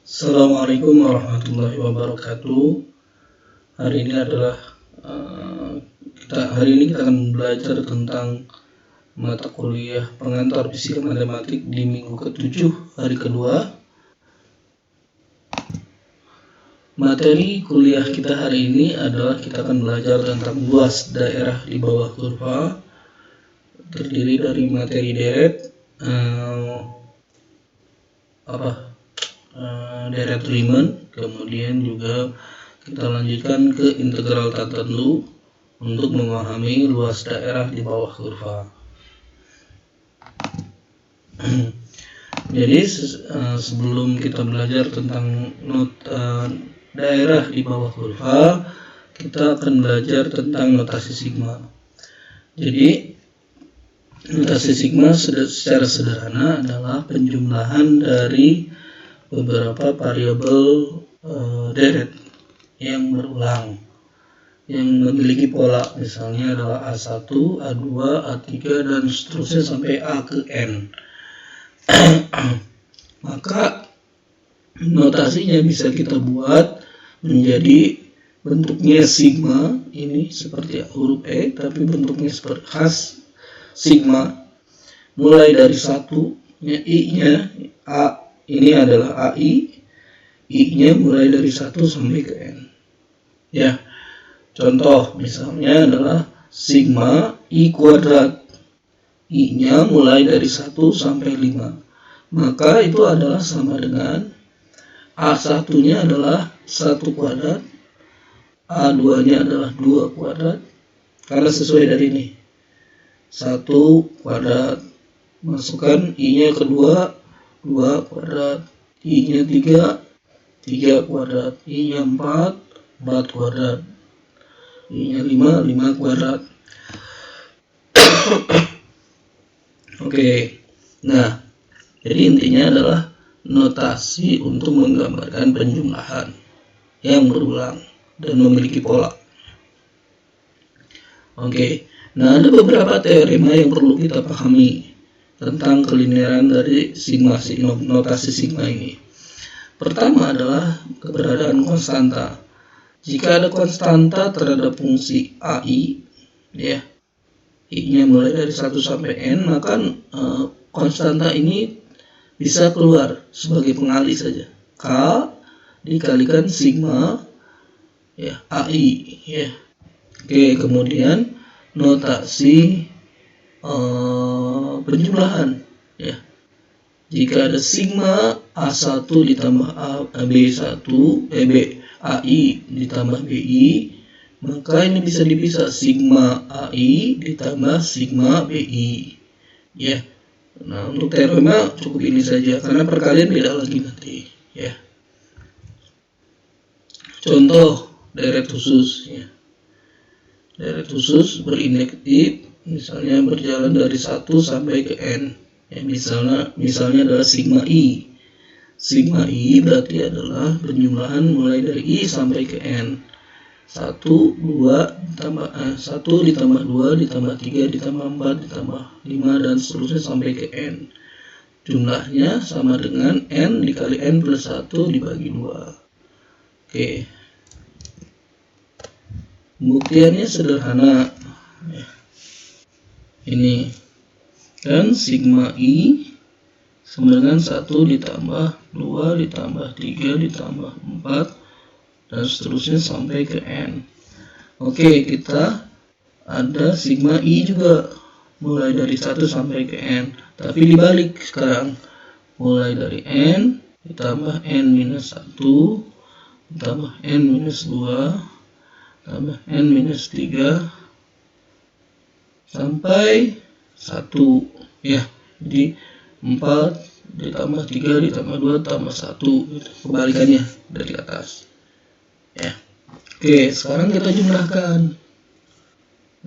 Assalamualaikum warahmatullahi wabarakatuh. Hari ini adalah kita akan belajar tentang mata kuliah pengantar fisika matematik di minggu ke-7 hari kedua. Materi kuliah kita hari ini adalah kita akan belajar tentang luas daerah di bawah kurva, terdiri dari materi deret, deret Riemann, kemudian juga kita lanjutkan ke integral tertentu untuk memahami luas daerah di bawah kurva. Jadi sebelum kita belajar tentang daerah di bawah kurva, kita akan belajar tentang notasi sigma. Jadi notasi sigma secara sederhana adalah penjumlahan dari beberapa variabel deret yang berulang, yang memiliki pola, misalnya adalah A1, A2, A3, dan seterusnya sampai A ke N. Maka notasinya bisa kita buat menjadi bentuknya sigma, ini seperti huruf E, tapi bentuknya seperti khas sigma, mulai dari 1, I-nya, A, ini adalah AI, I-nya mulai dari 1 sampai ke N. Ya, contoh misalnya adalah sigma I kuadrat, I-nya mulai dari 1 sampai 5. Maka itu adalah sama dengan A1-nya adalah 1 kuadrat, A2-nya adalah 2 kuadrat, karena sesuai dari ini. 1 kuadrat, masukkan I-nya kedua, 2 kuadrat, I-nya 3 kuadrat, I-nya 4 kuadrat, I-nya 5 kuadrat. Oke. Nah, jadi intinya adalah notasi untuk menggambarkan penjumlahan yang berulang dan memiliki pola. Oke. Nah, ada beberapa teorema yang perlu kita pahami tentang kelinearan dari notasi sigma ini. Pertama adalah keberadaan konstanta. Jika ada konstanta terhadap fungsi AI, ya, I-nya mulai dari 1 sampai N, maka konstanta ini bisa keluar sebagai pengali saja. K dikalikan sigma, ya, AI, ya. Oke, kemudian notasi penjumlahan, ya. Jika ada sigma A1 ditambah B1, AI ditambah BI, maka ini bisa dipisah sigma AI ditambah sigma BI, ya. Nah, untuk teorema cukup ini saja karena perkalian beda lagi nanti, ya. Contoh deret khusus, ya. Deret khusus berindektif, misalnya berjalan dari 1 sampai ke N. Ya, misalnya adalah sigma I. Sigma I berarti adalah penjumlahan mulai dari I sampai ke N. 1 ditambah 2 ditambah 3 ditambah 4 ditambah 5 dan seterusnya sampai ke N. Jumlahnya sama dengan N dikali N plus 1 dibagi 2. Oke. Pembuktiannya sederhana. Ini dan sigma I sama dengan 1 ditambah 2 ditambah 3 ditambah 4 dan seterusnya sampai ke N. Oke, kita ada sigma I juga mulai dari 1 sampai ke N, tapi dibalik sekarang, mulai dari N ditambah N minus 1 ditambah N minus 2 tambah N minus 3 sampai 1, ya. Jadi 4 ditambah 3 ditambah 2 tambah 1, kebalikannya dari atas, ya. Oke, sekarang kita jumlahkan.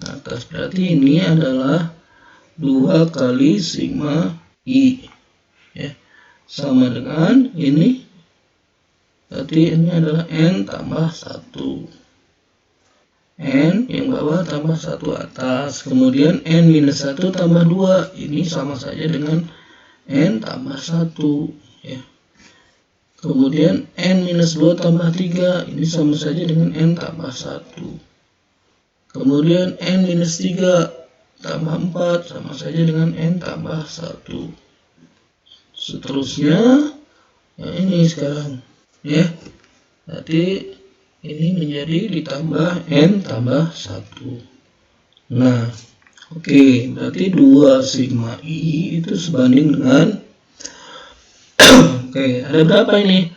Nah, atas berarti ini adalah 2 kali sigma I, ya, sama dengan ini, berarti ini adalah N tambah 1. N yang bawah tambah 1 atas, kemudian N minus 1 tambah 2, ini sama saja dengan N tambah 1, ya. Kemudian N minus 2 tambah 3, ini sama saja dengan N tambah 1. Kemudian N minus 3 tambah 4 sama saja dengan N tambah 1. Seterusnya, ini sekarang ya. Berarti ini menjadi ditambah N tambah 1. Nah, oke, berarti 2 sigma I itu sebanding dengan oke, ada berapa ini?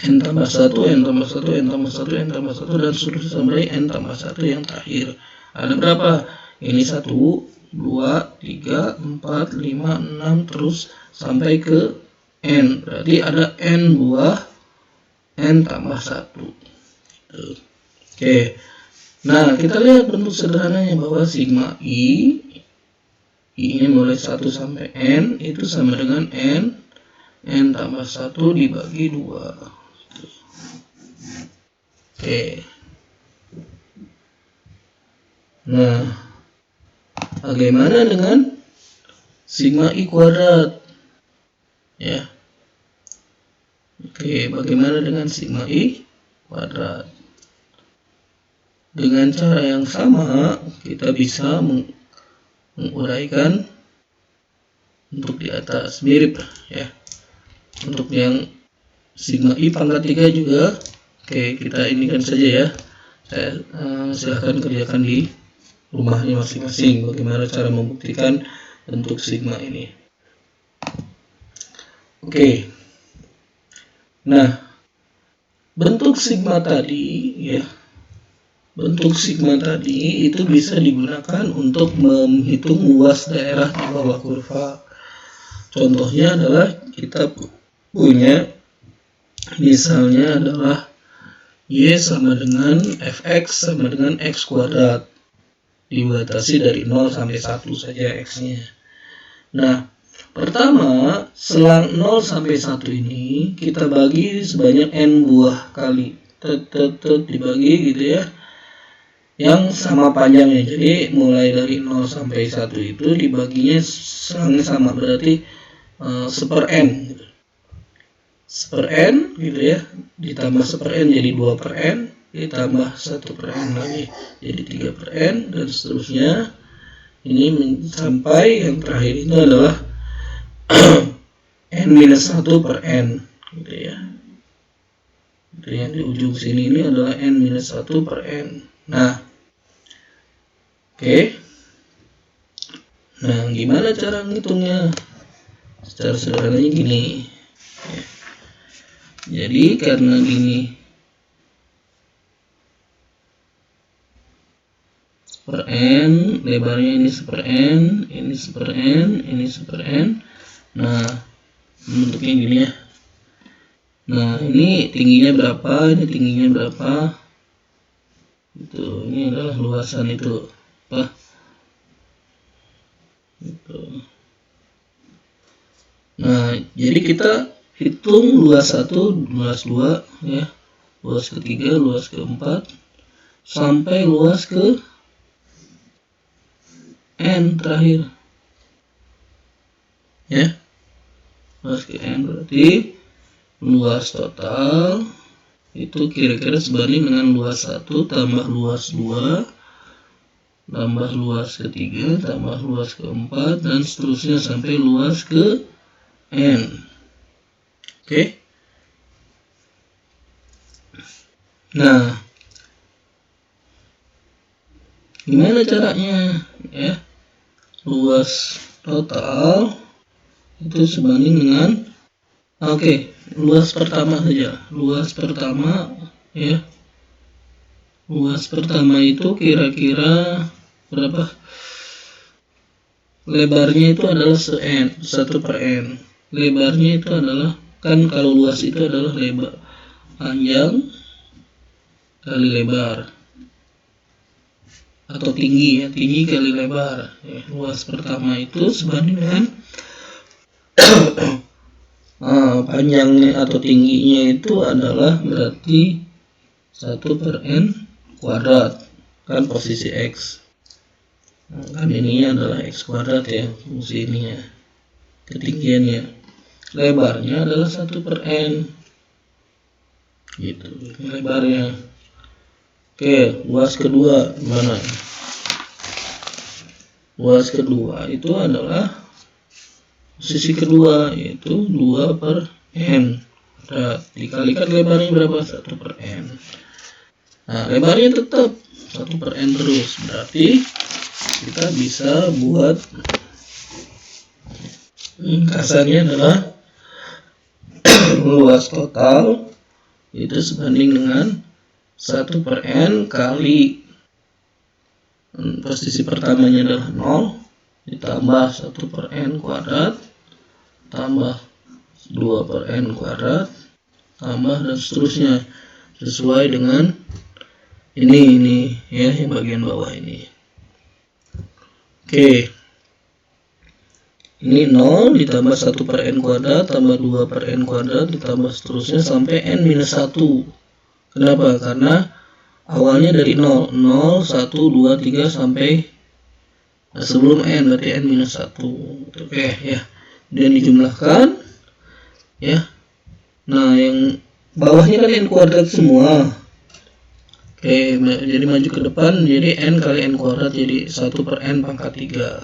N tambah 1, N tambah 1, N tambah 1, N tambah 1, dan seterusnya sampai N tambah 1 yang terakhir. Ada berapa? Ini 1, 2, 3, 4, 5, 6, terus sampai ke N. Berarti ada N buah N tambah 1. Oke. Nah, kita lihat bentuk sederhananya bahwa sigma I ini mulai 1 sampai N itu sama dengan N tambah 1 dibagi 2. Oke. Nah, bagaimana dengan sigma I kuadrat? Ya. Oke, bagaimana dengan sigma I kuadrat? Dengan cara yang sama, kita bisa menguraikan untuk di atas, mirip ya. Untuk yang sigma I pangkat 3 juga, oke, kita inikan saja ya. Saya silahkan kerjakan di rumahnya masing-masing bagaimana cara membuktikan bentuk sigma ini. Oke. Nah, bentuk sigma tadi ya. Bentuk sigma tadi itu bisa digunakan untuk menghitung luas daerah di bawah kurva. Contohnya adalah kita punya misalnya adalah Y sama dengan Fx sama dengan X kuadrat. Dibatasi dari 0 sampai 1 saja X-nya. Nah, pertama, selang 0 sampai 1 ini kita bagi sebanyak N buah kali. Dibagi gitu ya. Yang sama panjangnya. Jadi mulai dari 0 sampai 1 itu dibaginya selangnya sama, berarti 1/n gitu. 1/n gitu ya, ditambah 1/n jadi 2/n, ditambah 1/n lagi jadi 3/n, dan seterusnya. Ini sampai yang terakhir itu adalah n-1/n gitu ya. Jadi yang di ujung sini ini adalah n-1/n. Nah, oke. Nah, gimana cara ngitungnya? Secara sederhananya gini. Jadi karena gini, 1/n, lebarnya ini 1/n, ini 1/n, ini 1/n. Nah, bentuknya gini ya. Nah, ini tingginya berapa, ini tingginya berapa. Itu, ini adalah luasan itu. Apa? Itu. Nah, jadi kita hitung luas 1, luas 2 ya. Luas ketiga, luas keempat, sampai luas ke N terakhir. Ya. Luas ke N berarti luas total itu kira-kira sebanding dengan luas 1 tambah luas 2 tambah luas ketiga tambah luas keempat, dan seterusnya sampai luas ke N. Oke. Nah, gimana caranya ya? Luas total itu sebanding dengan luas pertama saja. Luas pertama ya. Luas pertama itu kira-kira berapa? Lebarnya itu adalah 1/n. Lebarnya itu adalah, kan kalau luas itu adalah lebar panjang kali lebar, atau tinggi ya, tinggi kali lebar ya. Luas pertama itu sebanding dengan panjangnya atau tingginya itu adalah berarti 1/n kuadrat, kan posisi X. Nah, kan ininya adalah X kuadrat ya, fungsi ininya, ketinggiannya. lebarnya adalah 1/n gitu lebarnya. Oke, luas kedua gimana? Luas kedua itu adalah sisi kedua, yaitu 2/n. Dikalikan lebarnya berapa? 1/n. Nah, lebarnya tetap 1/n terus. Berarti kita bisa buat ringkasannya adalah luas total itu sebanding dengan 1/n kali posisi pertamanya adalah 0 ditambah 1/n kuadrat tambah 2/n kuadrat tambah dan seterusnya sesuai dengan ini ya, yang bagian bawah ini. Oke, ini 0 ditambah 1/n kuadrat tambah 2/n kuadrat ditambah seterusnya sampai n-1. Kenapa? Karena awalnya dari 0, 0, 1, 2, 3 sampai sebelum n, berarti n-1. Oke ya, dan dijumlahkan ya. Nah, yang bawahnya kan n kuadrat semua. Oke, jadi maju ke depan, jadi n kali n kuadrat, jadi 1/n pangkat 3.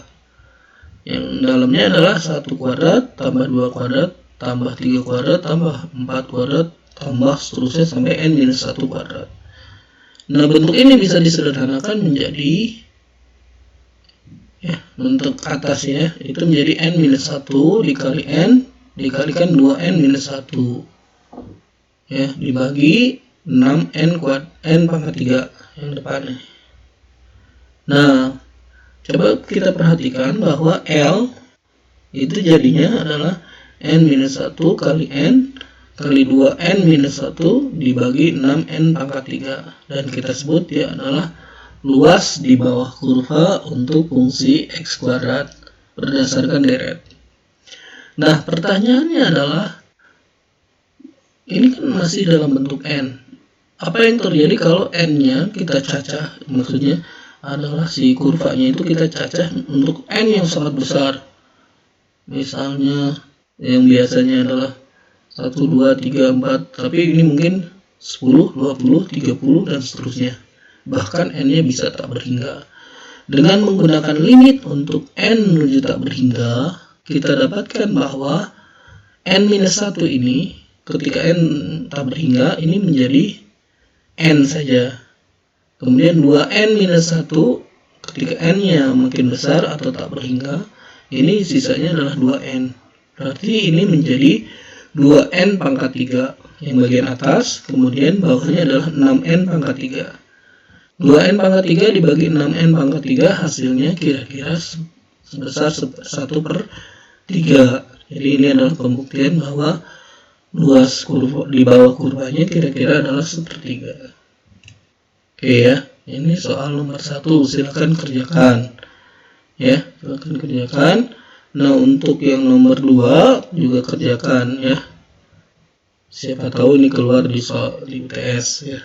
Yang dalamnya adalah 1 kuadrat tambah 2 kuadrat tambah 3 kuadrat tambah 4 kuadrat tambah seterusnya sampai n-1 kuadrat. Nah, bentuk ini bisa disederhanakan menjadi ya, bentuk atasnya itu menjadi n-1 dikali n dikalikan 2n-1 ya, dibagi 6n n pangkat 3 yang depannya. Nah, coba kita perhatikan bahwa L itu jadinya adalah n-1 kali n kali 2n-1 dibagi 6n pangkat 3. Dan kita sebut dia adalah luas di bawah kurva untuk fungsi x kuadrat berdasarkan deret. Nah, pertanyaannya adalah ini kan masih dalam bentuk n. Apa yang terjadi kalau n-nya kita cacah? Maksudnya adalah si kurvanya itu kita cacah untuk n yang sangat besar. Misalnya yang biasanya adalah 1, 2, 3, 4, tapi ini mungkin 10, 20, 30 dan seterusnya. Bahkan n-nya bisa tak berhingga. Dengan menggunakan limit untuk n menuju tak berhingga, kita dapatkan bahwa n-1 ini ketika n tak berhingga ini menjadi n saja. Kemudian 2n-1 ketika n-nya makin besar atau tak berhingga, ini sisanya adalah 2n. Berarti ini menjadi 2n pangkat 3 yang bagian atas, kemudian bawahnya adalah 6n pangkat 3. 2n pangkat 3 dibagi 6n pangkat 3 hasilnya kira-kira sebesar 1/3. Jadi ini adalah pembuktian bahwa luas kurva di bawah kurvanya kira-kira adalah 1/3. Oke ya, ini soal nomor 1, silakan kerjakan. Ya, silakan kerjakan. Nah, untuk yang nomor 2 juga kerjakan ya. Siapa tahu ini keluar di UTS ya.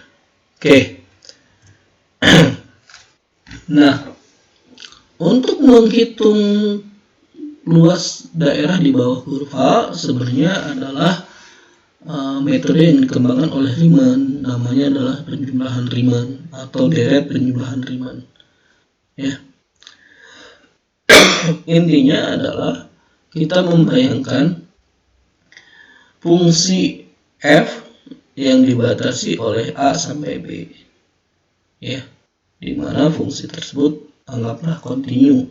Oke. Nah, untuk menghitung luas daerah di bawah kurva sebenarnya adalah metode yang dikembangkan oleh Riemann, namanya adalah penjumlahan Riemann atau deret penjumlahan Riemann. Ya. Intinya adalah kita membayangkan fungsi f yang dibatasi oleh a sampai b. Ya, di mana fungsi tersebut anggaplah kontinu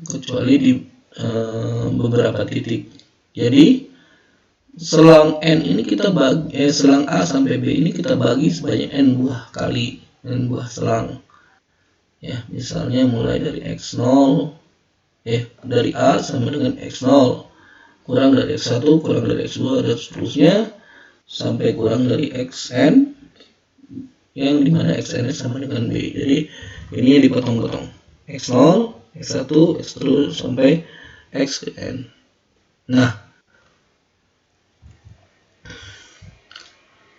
kecuali di beberapa titik. Jadi selang n ini kita bagi selang a sampai b ini kita bagi sebanyak n buah kali n buah selang. Ya, misalnya mulai dari x0 dari a sama dengan x0 kurang dari x1 kurang dari x2 dan seterusnya sampai kurang dari xn yang dimana xn sama dengan b. Jadi ini dipotong-potong x0, x1, x terus sampai x ke n. Nah,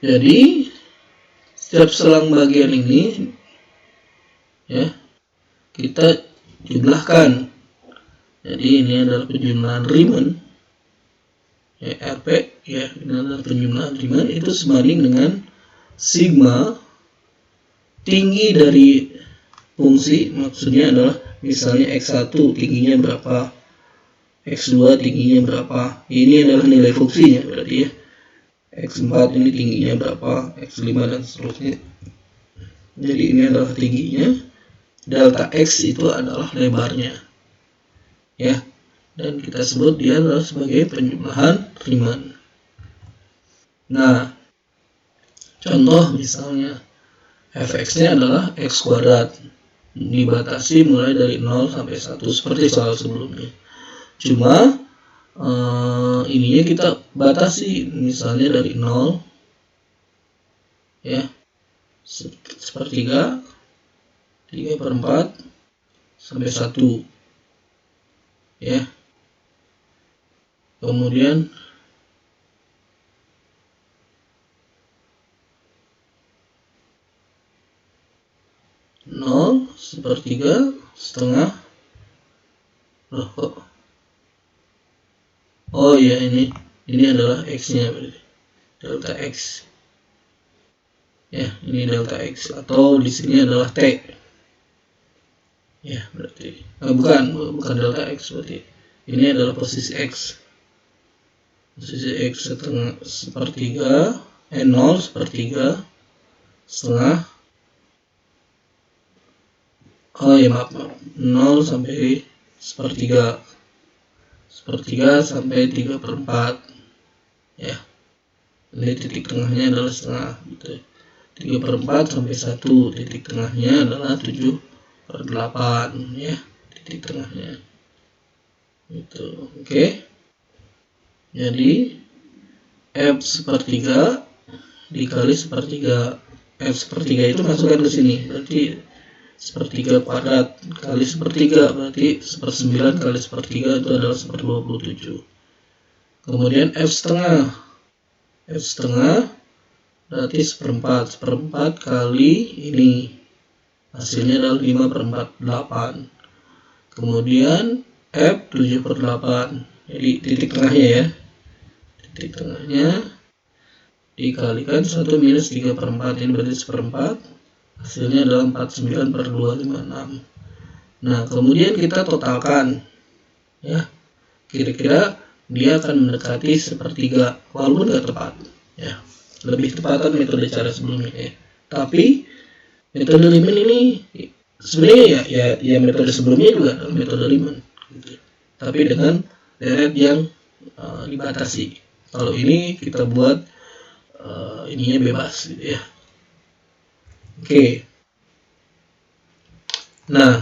jadi setiap selang bagian ini ya kita jumlahkan. Jadi ini adalah penjumlahan Riemann ya, RP ya, ini adalah penjumlahan Riemann, itu sebanding dengan sigma tinggi dari fungsi, maksudnya adalah misalnya X1 tingginya berapa, X2 tingginya berapa, ini adalah nilai fungsinya berarti ya, X4 ini tingginya berapa, X5 dan seterusnya. Jadi ini adalah tingginya, delta X itu adalah lebarnya ya, dan kita sebut dia adalah sebagai penjumlahan Riemann. Nah, contoh misalnya fx-nya adalah x kuadrat, dibatasi mulai dari 0 sampai 1 seperti soal sebelumnya. Cuma ininya kita batasi misalnya dari 0 ya, sepertiga, 3/4 sampai 1 ya. Kemudian nol, sepertiga, setengah. Loh kok? Oh ya, ini adalah x-nya berarti. Delta x. Ya, ini delta x, atau di sini adalah t. Ya, berarti bukan delta x berarti. Ini adalah posisi x. Posisi x setengah, sepertiga, 0, sepertiga, setengah. Oh ya, maaf. 0 sampai sepertiga. Sepertiga sampai 3/4 ya. Ini titik tengahnya adalah setengah gitu. 3/4 sampai 1, titik tengahnya adalah 7/8 ya, titik tengahnya itu. Oke. Jadi F sepertiga dikali sepertiga, F sepertiga itu masukkan ke sini, berarti sepertiga kuadrat kali sepertiga, berarti 1/9 kali sepertiga itu adalah 1/27. Kemudian F setengah berarti 1/4 kali ini, hasilnya adalah 5/8. Kemudian F 7/8, jadi titik tengahnya ya, titik tengahnya dikalikan 1 minus 3/4, ini berarti 1/4, hasilnya adalah 49/256. Nah, kemudian kita totalkan ya, kira-kira dia akan mendekati sepertiga, walaupun nggak tepat ya, lebih tepatan metode cara sebelumnya ya. Tapi metode Riemann ini sebenarnya ya metode sebelumnya juga adalah metode Riemann gitu. Tapi dengan deret yang dibatasi. Kalau ini kita buat ininya bebas gitu ya. Oke. Nah,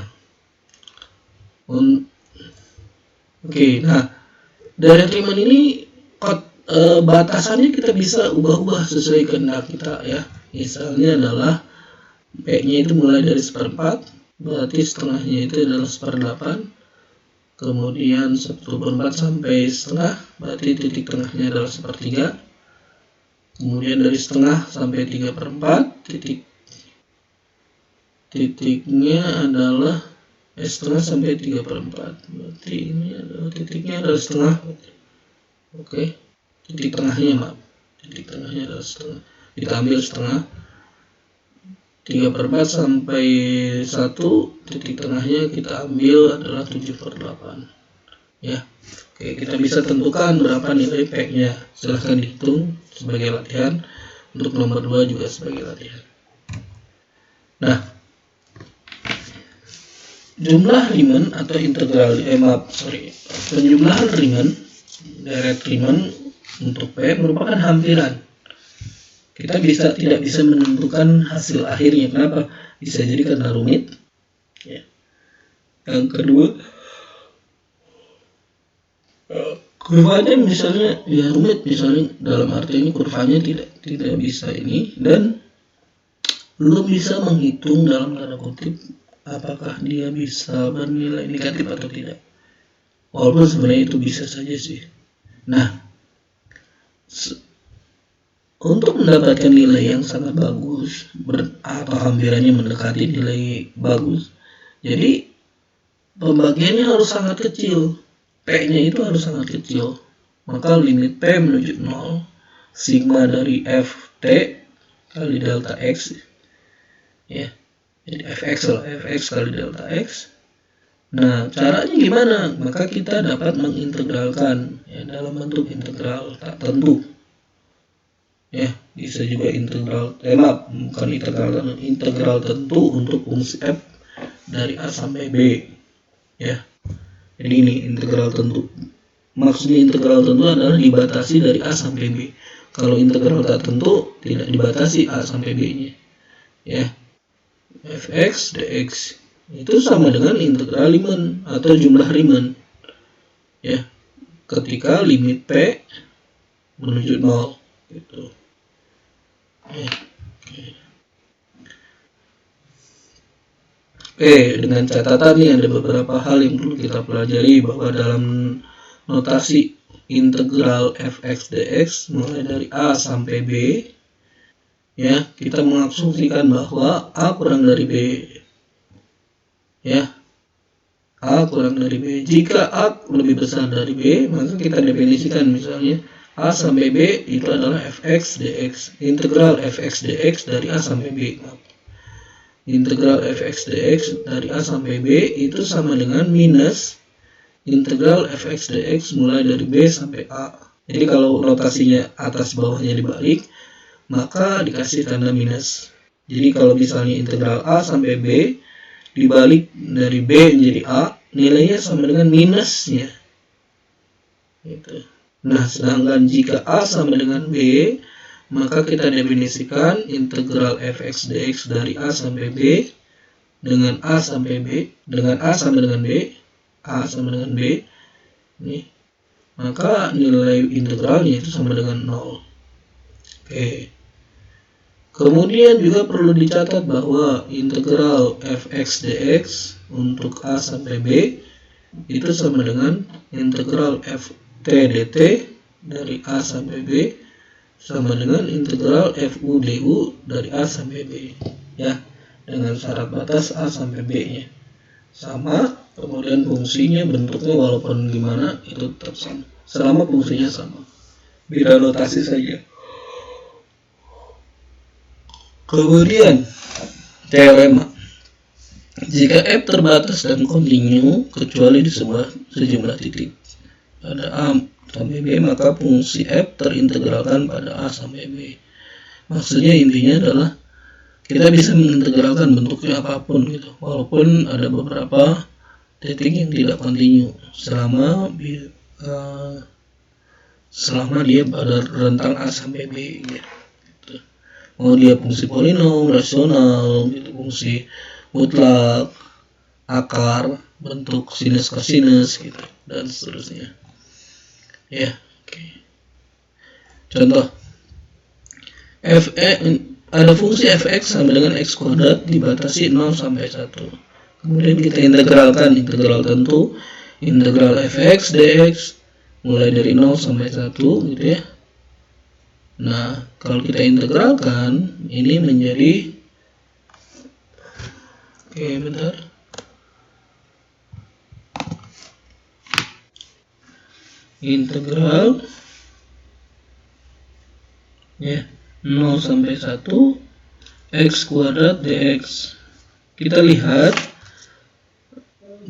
dari Riemann ini batasannya kita bisa ubah-ubah sesuai kehendak kita ya. Misalnya adalah P-nya itu mulai dari 1/4, berarti setengahnya itu adalah 1/8. Kemudian 1/4 sampai setengah, berarti titik tengahnya adalah sepertiga. Kemudian dari setengah sampai 3/4, titiknya adalah setengah sampai 3/4, berarti ini adalah titiknya adalah setengah. Oke, titik tengahnya adalah setengah, kita ambil setengah. 3/4 sampai 1, titik tengahnya kita ambil adalah 7/8 ya. Oke, kita bisa tentukan berapa nilai P-nya, silahkan dihitung sebagai latihan. Untuk nomor 2 juga sebagai latihan. Nah, jumlah Riemann atau integral penjumlahan Riemann, deret Riemann untuk P merupakan hampiran. Kita tidak bisa menentukan hasil akhirnya. Kenapa? Bisa jadi karena rumit ya. Yang kedua, kurvanya misalnya ya rumit, misalnya dalam arti ini kurvanya tidak bisa ini, dan belum bisa menghitung dalam tanda kutip apakah dia bisa bernilai negatif atau tidak, walaupun sebenarnya itu bisa saja sih. Nah, untuk mendapatkan nilai yang sangat bagus atau hampirannya mendekati nilai bagus, jadi pembagiannya harus sangat kecil, P-nya itu harus sangat kecil maka limit P menuju 0 sigma dari Ft kali delta X, ya, jadi Fx kali delta X. Nah, caranya gimana? Maka kita dapat mengintegralkan, ya, dalam bentuk integral tak tentu. Ya, bisa juga integral bukan integral tentu untuk fungsi f dari A sampai B. Ya. Jadi ini integral tentu. Maksudnya integral tentu adalah dibatasi dari A sampai B. Kalau integral tak tentu tidak dibatasi A sampai B-nya. Ya. Fx dx itu sama dengan integral Riemann atau jumlah Riemann, ya, ketika limit P menuju 0 gitu. Oke, dengan catatan nih ada beberapa hal yang perlu kita pelajari, bahwa dalam notasi integral Fx dx mulai dari A sampai B, ya, kita mengasumsikan bahwa A kurang dari B. Ya, A kurang dari B. Jika A lebih besar dari B, maka kita definisikan misalnya A sampai B itu adalah Fx dx. Integral Fx dx dari A sampai B. Integral Fx dx dari A sampai B itu sama dengan minus integral Fx dx mulai dari B sampai A. Jadi kalau rotasinya atas bawahnya dibalik, maka dikasih tanda minus. Jadi kalau misalnya integral A sampai B dibalik dari B menjadi A, nilainya sama dengan minusnya. Gitu. Nah, sedangkan jika A sama dengan B, maka kita definisikan integral Fx dx dari A sampai B dengan A sampai B, dengan A sama dengan B, A sama dengan B, nih, maka nilai integralnya itu sama dengan 0. Oke. Kemudian juga perlu dicatat bahwa integral Fx dx untuk A sampai B itu sama dengan integral Ft dt dari A sampai B sama dengan integral Fu du dari A sampai B, ya, dengan syarat batas A sampai B-nya sama, kemudian fungsinya bentuknya walaupun gimana itu tetap sama selama fungsinya sama, beda notasi saja. Kemudian teorema, jika f terbatas dan kontinu kecuali di sejumlah titik pada A sampai B, maka fungsi f terintegralkan pada A sampai B. Maksudnya intinya adalah kita bisa mengintegralkan bentuknya apapun gitu, walaupun ada beberapa titik yang tidak kontinu selama dia pada rentang A sampai B gitu. Mau dia fungsi polinom, rasional, gitu, fungsi mutlak, akar, bentuk sinus kosinus gitu, dan seterusnya. Ya, oke. Contoh, ada fungsi fx sama dengan x kuadrat dibatasi 0 sampai 1. Kemudian kita integralkan integral tentu, integral fx dx mulai dari 0 sampai 1 gitu ya. Nah, kalau kita integralkan ini menjadi integral, ya, 0 sampai 1 x kuadrat dx. Kita lihat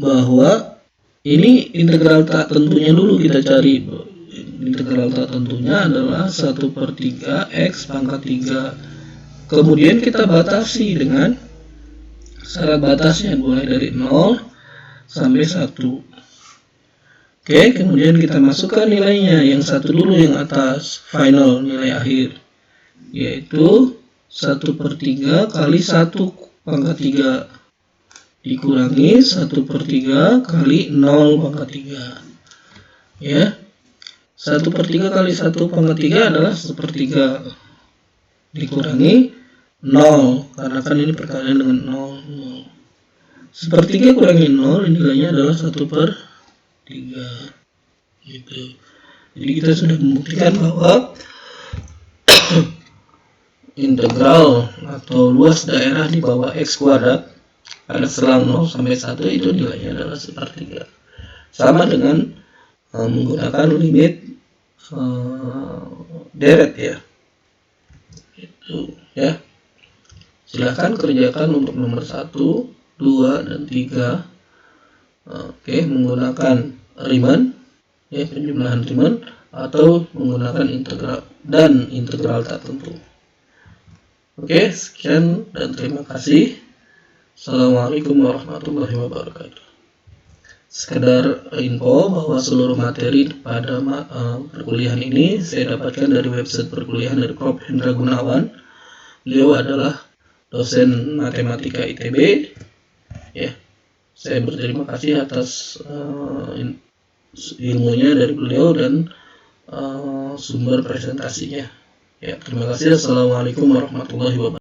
bahwa ini integral tak tentunya dulu kita cari. Integral tak tentunya adalah 1/3 x pangkat 3. Kemudian kita batasi dengan syarat batasnya mulai dari 0 sampai 1. Oke, kemudian kita masukkan nilainya. Yang satu dulu yang atas, final nilai akhir, yaitu 1/3 kali 1 pangkat 3 dikurangi 1/3 kali 0 pangkat 3. Ya. 1/3 kali 1 pangkat 3 adalah 1/3 dikurangi 0, karena kan ini perkalian dengan 0. 1/3 kurangi 0 nilainya adalah 1/3 gitu. Jadi kita sudah membuktikan bahwa integral atau luas daerah di bawah x kuadrat pada selang 0 sampai 1 itu nilainya adalah 1/3. Sama dengan menggunakan limit deret ya. Itu ya. Silahkan kerjakan untuk nomor 1, 2, dan 3. Oke, menggunakan Riemann ya, penjumlahan Riemann, atau menggunakan integral tak tentu. Oke, sekian dan terima kasih. Assalamualaikum warahmatullahi wabarakatuh. Sekedar info bahwa seluruh materi pada perkuliahan ini saya dapatkan dari website perkuliahan dari Prof. Hendra Gunawan. Beliau adalah dosen matematika ITB. Ya, saya berterima kasih atas ilmunya dari beliau dan sumber presentasinya. Ya, terima kasih. Assalamualaikum warahmatullahi wabarakatuh.